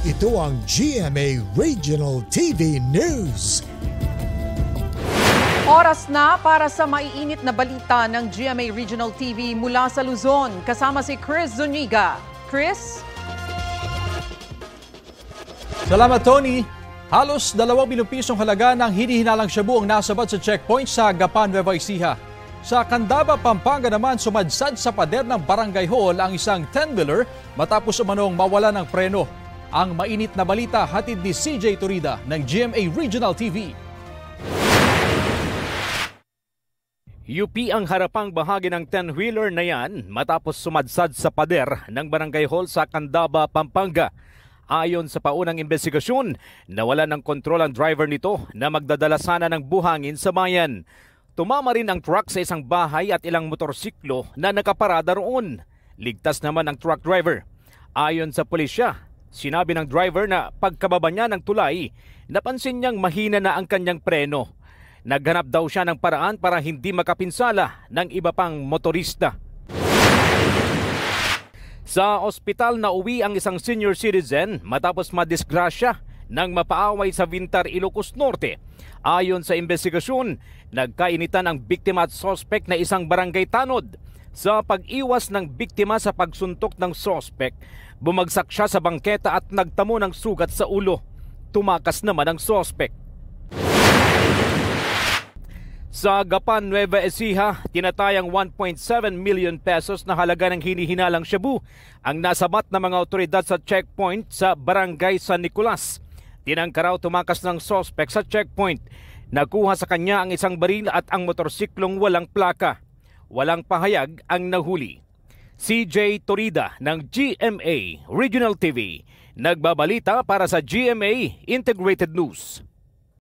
Ito ang GMA Regional TV News. Oras na para sa maiinit na balita ng GMA Regional TV mula sa Luzon. Kasama si Chris Zuniga. Chris? Salamat, Tony. Halos 2 milyong pisong halaga ng hinihinalang shabu ang nasabat sa checkpoint sa Gapan, Nueva Ecija. Sa Candaba, Pampanga naman, sumadsad sa pader ng Barangay Hall ang isang 10-wheeler matapos umanong mawala ng preno. Ang mainit na balita hatid ni CJ Torida ng GMA Regional TV. UP ang harapang bahagi ng 10-wheeler na yan matapos sumadsad sa pader ng Barangay Hall sa Candaba, Pampanga. Ayon sa paunang investigasyon, nawala ng kontrol ang driver nito na magdadala sana ng buhangin sa bayan. Tumama rin ang truck sa isang bahay at ilang motorsiklo na nakaparada roon. Ligtas naman ang truck driver. Ayon sa pulisya, sinabi ng driver na pagkababa niya ng tulay, napansin niyang mahina na ang kanyang preno. Naghanap daw siya ng paraan para hindi makapinsala ng iba pang motorista. Sa ospital na uwi ang isang senior citizen matapos madisgrasya nang mapaaway sa Vintar, Ilocos Norte. Ayon sa investigasyon, nagkainitan ang biktima at sospek na isang barangay tanod. Sa pag-iwas ng biktima sa pagsuntok ng sospek, bumagsak siya sa bangketa at nagtamo ng sugat sa ulo. Tumakas naman ang sospek. Sa Gapan, Nueva Ecija, tinatayang 1.7 million pesos na halaga ng hinihinalang shabu ang nasabat ng mga otoridad sa checkpoint sa Barangay San Nicolas. Tinangka raw tumakas ng sospek sa checkpoint. Nakuha sa kanya ang isang baril at ang motorsiklong walang plaka. Walang pahayag ang nahuli. CJ Torida ng GMA Regional TV, nagbabalita para sa GMA Integrated News.